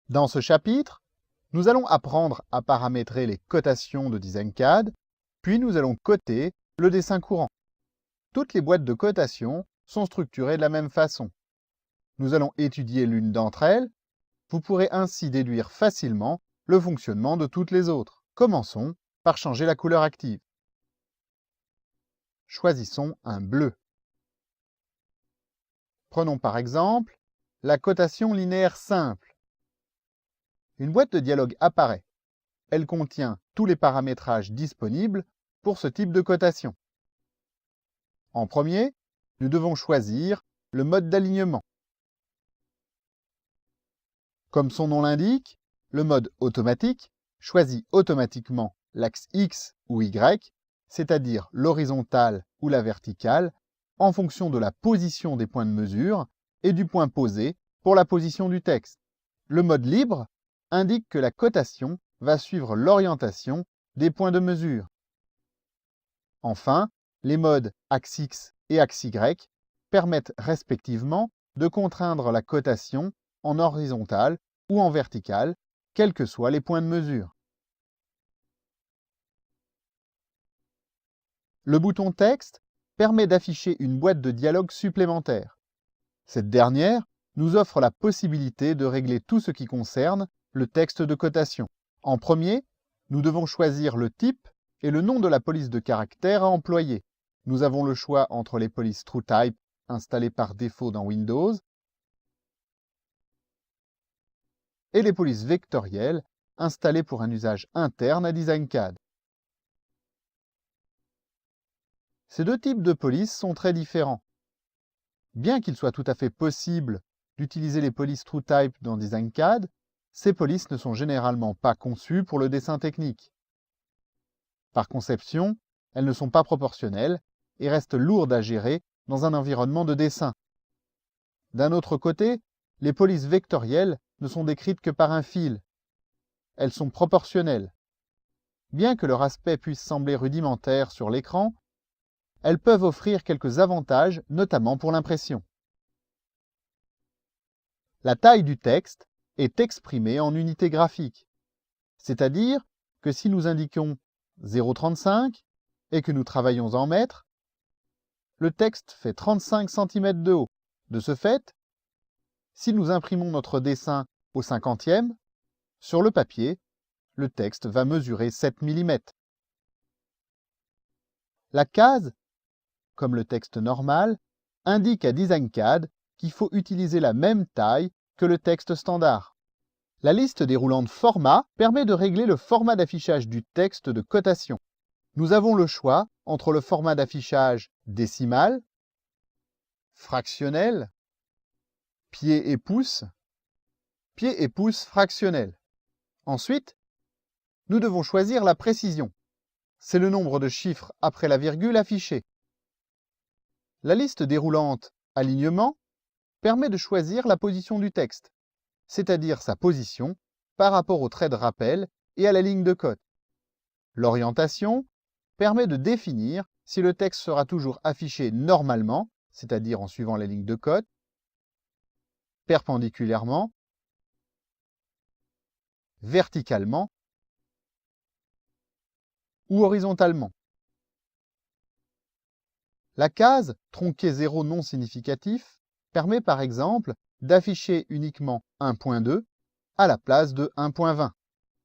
Dans ce chapitre, nous allons apprendre à paramétrer les cotations de DesignCAD, puis nous allons coter le dessin courant. Toutes les boîtes de cotation sont structurées de la même façon. Nous allons étudier l'une d'entre elles. Vous pourrez ainsi déduire facilement le fonctionnement de toutes les autres. Commençons par changer la couleur active. Choisissons un bleu. Prenons par exemple la cotation linéaire simple. Une boîte de dialogue apparaît. Elle contient tous les paramétrages disponibles pour ce type de cotation. En premier, nous devons choisir le mode d'alignement. Comme son nom l'indique, le mode automatique choisit automatiquement l'axe X ou Y, c'est-à-dire l'horizontale ou la verticale, en fonction de la position des points de mesure et du point posé pour la position du texte. Le mode libre indique que la cotation va suivre l'orientation des points de mesure. Enfin, les modes axe X et axe Y permettent respectivement de contraindre la cotation en horizontale ou en verticale, quels que soient les points de mesure. Le bouton Texte permet d'afficher une boîte de dialogue supplémentaire. Cette dernière nous offre la possibilité de régler tout ce qui concerne le texte de cotation. En premier, nous devons choisir le type et le nom de la police de caractère à employer. Nous avons le choix entre les polices TrueType installées par défaut dans Windows et les polices vectorielles installées pour un usage interne à DesignCAD. Ces deux types de polices sont très différents. Bien qu'il soit tout à fait possible d'utiliser les polices TrueType dans DesignCAD, ces polices ne sont généralement pas conçues pour le dessin technique. Par conception, elles ne sont pas proportionnelles et restent lourdes à gérer dans un environnement de dessin. D'un autre côté, les polices vectorielles ne sont décrites que par un fil. Elles sont proportionnelles. Bien que leur aspect puisse sembler rudimentaire sur l'écran, elles peuvent offrir quelques avantages, notamment pour l'impression. La taille du texte est exprimée en unités graphiques, c'est-à-dire que si nous indiquons 0,35 et que nous travaillons en mètres, le texte fait 35 cm de haut. De ce fait, si nous imprimons notre dessin au 50e, sur le papier, le texte va mesurer 7 mm. La case, comme le texte normal, indique à DesignCAD qu'il faut utiliser la même taille que le texte standard. La liste déroulante format permet de régler le format d'affichage du texte de cotation. Nous avons le choix entre le format d'affichage décimal, fractionnel, pied et pouce fractionnel. Ensuite, nous devons choisir la précision. C'est le nombre de chiffres après la virgule affiché. La liste déroulante alignement permet de choisir la position du texte, c'est-à-dire sa position par rapport au trait de rappel et à la ligne de cote. L'orientation permet de définir si le texte sera toujours affiché normalement, c'est-à-dire en suivant les lignes de cote, perpendiculairement, verticalement ou horizontalement. La case tronqué 0 non significatif permet par exemple d'afficher uniquement 1.2 à la place de 1.20.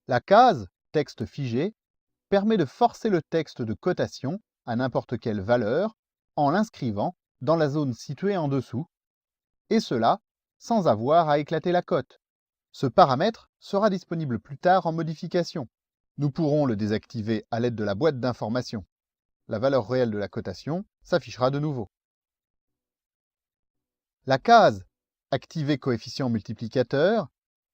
La case texte figé permet de forcer le texte de cotation à n'importe quelle valeur en l'inscrivant dans la zone située en dessous, et cela sans avoir à éclater la cote. Ce paramètre sera disponible plus tard en modification. Nous pourrons le désactiver à l'aide de la boîte d'information. La valeur réelle de la cotation s'affichera de nouveau. La case Activer coefficient multiplicateur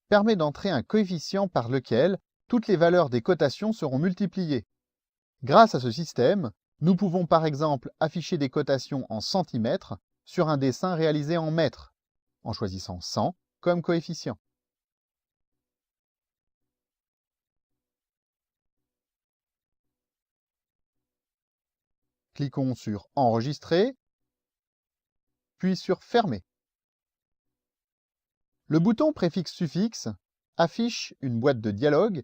permet d'entrer un coefficient par lequel toutes les valeurs des cotations seront multipliées. Grâce à ce système, nous pouvons par exemple afficher des cotations en centimètres sur un dessin réalisé en mètres, en choisissant 100 comme coefficient. Cliquons sur Enregistrer, puis sur Fermer. Le bouton préfixe-suffixe affiche une boîte de dialogue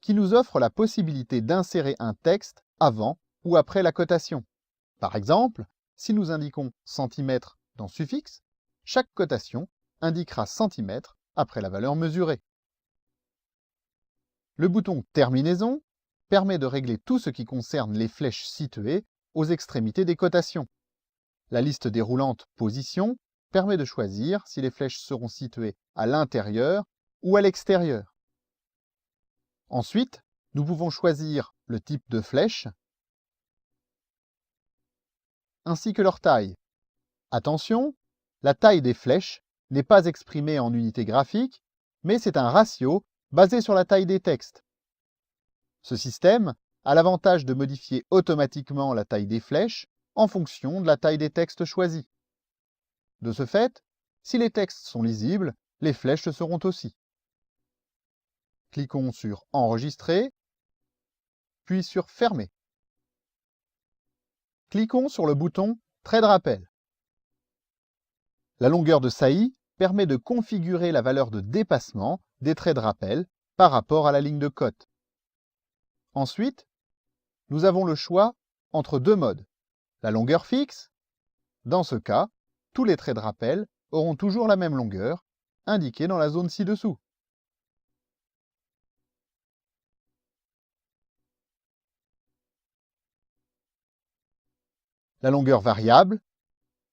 qui nous offre la possibilité d'insérer un texte avant ou après la cotation. Par exemple, si nous indiquons centimètre dans suffixe, chaque cotation indiquera centimètre après la valeur mesurée. Le bouton Terminaison permet de régler tout ce qui concerne les flèches situées aux extrémités des cotations. La liste déroulante Position permet de choisir si les flèches seront situées à l'intérieur ou à l'extérieur. Ensuite, nous pouvons choisir le type de flèche ainsi que leur taille. Attention, la taille des flèches n'est pas exprimée en unité graphique, mais c'est un ratio basé sur la taille des textes. Ce système a l'avantage de modifier automatiquement la taille des flèches en fonction de la taille des textes choisis. De ce fait, si les textes sont lisibles, les flèches le seront aussi. Cliquons sur Enregistrer, puis sur Fermer. Cliquons sur le bouton Trait de rappel. La longueur de saillie permet de configurer la valeur de dépassement des traits de rappel par rapport à la ligne de cote. Ensuite, nous avons le choix entre deux modes. La longueur fixe. Dans ce cas, tous les traits de rappel auront toujours la même longueur, indiquée dans la zone ci-dessous. La longueur variable.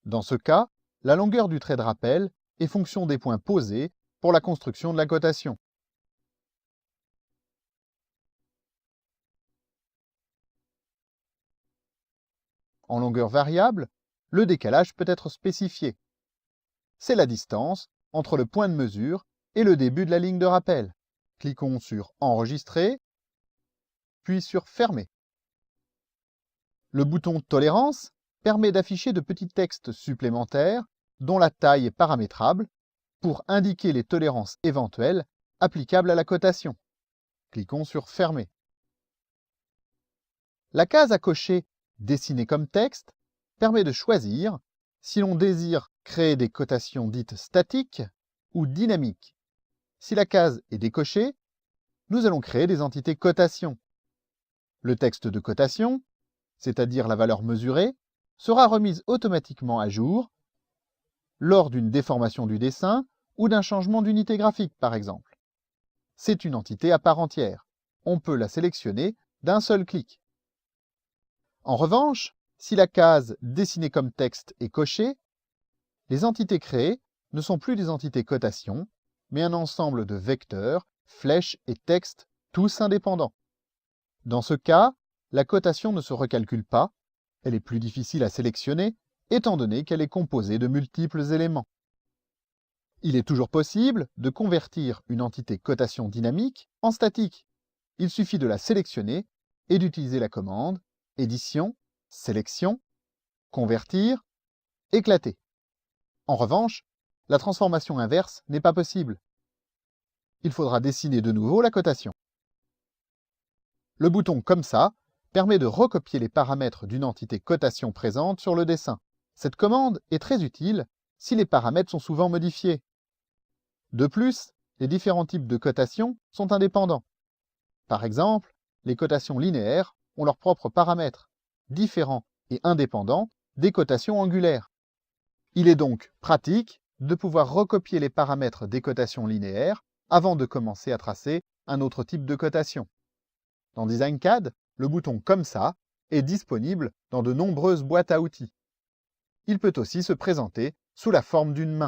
Dans ce cas, la longueur du trait de rappel est fonction des points posés pour la construction de la cotation. En longueur variable, le décalage peut être spécifié. C'est la distance entre le point de mesure et le début de la ligne de rappel. Cliquons sur Enregistrer, puis sur Fermer. Le bouton Tolérance permet d'afficher de petits textes supplémentaires dont la taille est paramétrable pour indiquer les tolérances éventuelles applicables à la cotation. Cliquons sur Fermer. La case à cocher Dessiner comme texte permet de choisir si l'on désire créer des cotations dites statiques ou dynamiques. Si la case est décochée, nous allons créer des entités cotations. Le texte de cotation, c'est-à-dire la valeur mesurée, sera remise automatiquement à jour lors d'une déformation du dessin ou d'un changement d'unité graphique, par exemple. C'est une entité à part entière. On peut la sélectionner d'un seul clic. En revanche, si la case Dessiner comme texte est cochée, les entités créées ne sont plus des entités cotation, mais un ensemble de vecteurs, flèches et textes, tous indépendants. Dans ce cas, la cotation ne se recalcule pas, elle est plus difficile à sélectionner, étant donné qu'elle est composée de multiples éléments. Il est toujours possible de convertir une entité cotation dynamique en statique. Il suffit de la sélectionner et d'utiliser la commande Édition, Sélection, Convertir, Éclater. En revanche, la transformation inverse n'est pas possible. Il faudra dessiner de nouveau la cotation. Le bouton Comme ça permet de recopier les paramètres d'une entité cotation présente sur le dessin. Cette commande est très utile si les paramètres sont souvent modifiés. De plus, les différents types de cotations sont indépendants. Par exemple, les cotations linéaires ont leurs propres paramètres, différents et indépendants des cotations angulaires. Il est donc pratique de pouvoir recopier les paramètres des cotations linéaires avant de commencer à tracer un autre type de cotation. Dans DesignCAD, le bouton Comme ça est disponible dans de nombreuses boîtes à outils. Il peut aussi se présenter sous la forme d'une main.